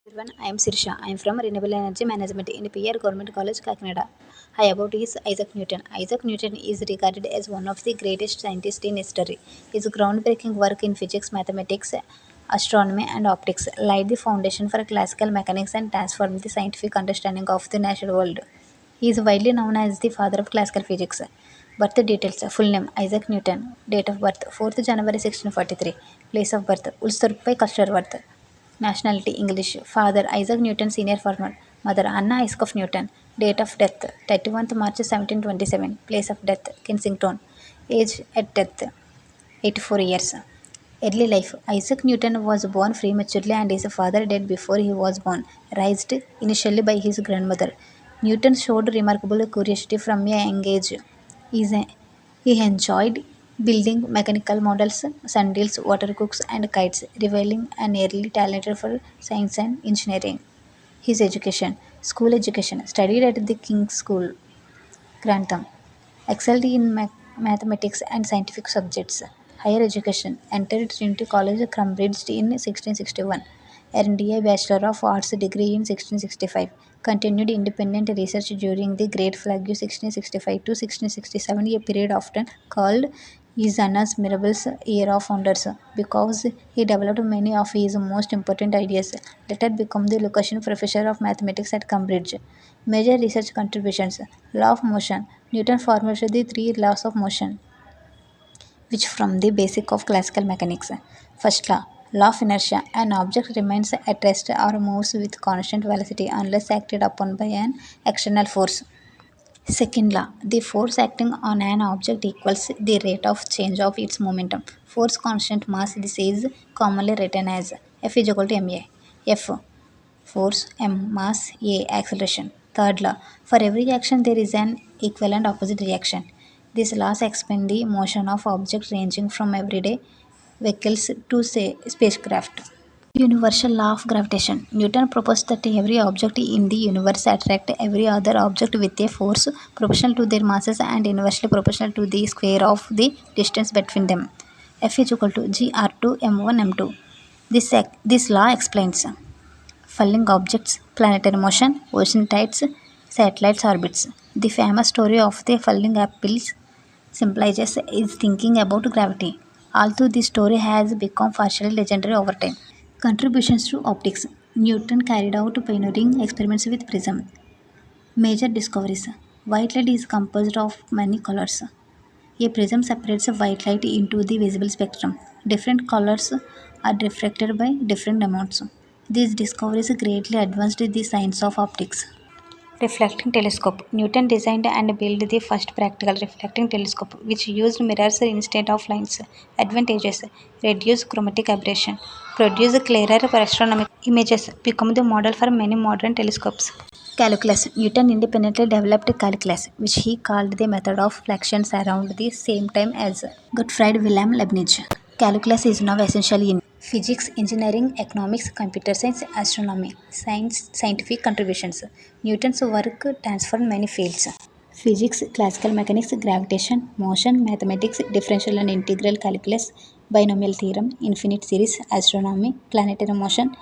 Everyone, I am Sirsha. I am from Renewable Energy Management in PR Government College, KAKINADA. Hi, about is Isaac Newton. Isaac Newton is regarded as one of the greatest scientists in history. His groundbreaking work in physics, mathematics, astronomy, and optics laid the foundation for classical mechanics and transformed the scientific understanding of the natural world. He is widely known as the father of classical physics. Birth details: full name Isaac Newton. Date of birth 4th January 1643. Place of birth Ulster by Custerworth. Nationality English. Father Isaac Newton, senior farmer. Mother Anna Iskoff Newton. Date of death 31st March 1727. Place of death Kensington. Age at death 84 years. Early life. Isaac Newton was born prematurely and his father died before he was born, raised initially by his grandmother. Newton showed remarkable curiosity from a young age. He's a- He enjoyed building mechanical models, sundials, water cooks, and kites, revealing an early talent for science and engineering. His education, school education, studied at the King's School, Grantham. Excelled in mathematics and scientific subjects. Higher education. Entered Trinity College, Cambridge in 1661. Earned a Bachelor of Arts degree in 1665. Continued independent research during the Great Plague 1665 to 1667, a period often called Izana's Mirable's Year of Wonders, because he developed many of his most important ideas. Later became the Lucasian Professor of Mathematics at Cambridge. Major research contributions: Law of motion. Newton formulated the three laws of motion, which form the basic of classical mechanics. First law of inertia. An object remains at rest or moves with constant velocity unless acted upon by an external force. Second law, the force acting on an object equals the rate of change of its momentum. Force constant mass, this is commonly written as F is equal to ma. F, force, m, mass, a, acceleration. Third law, for every action there is an equivalent opposite reaction. These laws explain the motion of objects ranging from everyday vehicles to say spacecraft. Universal law of gravitation. Newton proposed that every object in the universe attract every other object with a force proportional to their masses and inversely proportional to the square of the distance between them. F is equal to gr2 m1 m2. This law explains falling objects, planetary motion, ocean tides, satellites orbits. The famous story of the falling apples symbolizes is thinking about gravity, although this story has become partially legendary over time. Contributions to optics. Newton carried out pioneering experiments with prism. Major discoveries. White light is composed of many colors. A prism separates white light into the visible spectrum. Different colors are refracted by different amounts. These discoveries greatly advanced the science of optics. Reflecting telescope. Newton designed and built the first practical reflecting telescope, which used mirrors instead of lines. Advantages: reduce chromatic aberration, produce clearer astronomical images, become the model for many modern telescopes. Calculus. Newton independently developed calculus, which he called the method of fractions, around the same time as Gottfried Wilhelm Leibniz. Calculus is now essential in physics, engineering, economics, computer science, astronomy, scientific contributions. Newton's work transformed many fields: physics, classical mechanics, gravitation, motion, mathematics, differential and integral calculus, binomial theorem, infinite series, astronomy, planetary motion,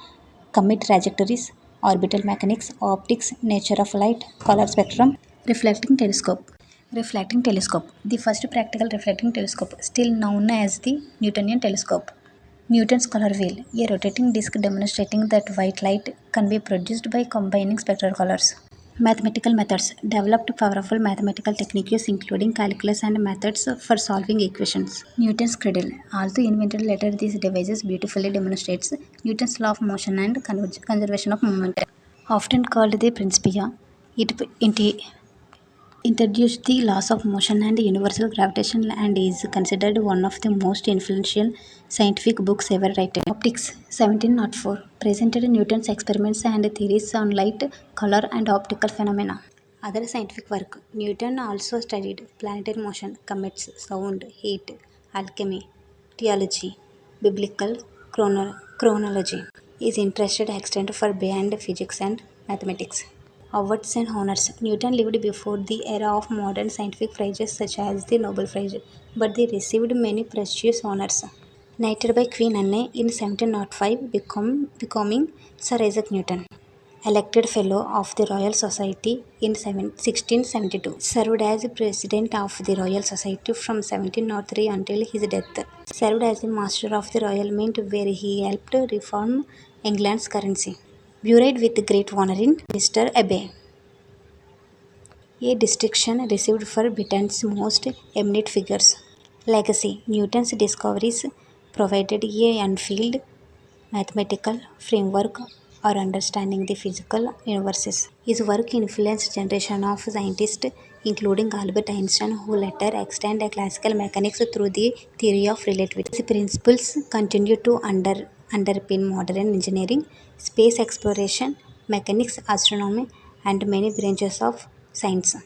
comet trajectories, orbital mechanics, optics, nature of light, color spectrum. Reflecting telescope. Reflecting telescope. The first practical reflecting telescope, still known as the Newtonian telescope. Newton's color wheel, a rotating disc demonstrating that white light can be produced by combining spectral colors. Mathematical methods. Developed powerful mathematical techniques including calculus and methods for solving equations. Newton's cradle. Although invented later, these devices beautifully demonstrates Newton's law of motion and conservation of momentum. Often called the Principia, it introduced the laws of motion and universal gravitation and is considered one of the most influential scientific books ever written. Optics 1704 presented Newton's experiments and theories on light, color, and optical phenomena. Other scientific work. Newton also studied planetary motion, comets, sound, heat, alchemy, theology, biblical chronology. His interest extended far beyond physics and mathematics. Awards and honors. Newton lived before the era of modern scientific prizes such as the Nobel Prize, but they received many prestigious honors. Knighted by Queen Anne in 1705, becoming Sir Isaac Newton. Elected Fellow of the Royal Society in 1672. Served as President of the Royal Society from 1703 until his death. Served as a Master of the Royal Mint where he helped reform England's currency. Buried with great honor in Mr. Abbey. A distinction received for Britain's most eminent figures. Legacy. Newton's discoveries provided a unfilled mathematical framework or understanding the physical universes. His work influenced generation of scientists, including Albert Einstein, who later extended classical mechanics through the theory of relativity. His principles continue to underpin modern engineering, space exploration, mechanics, astronomy, and many branches of science.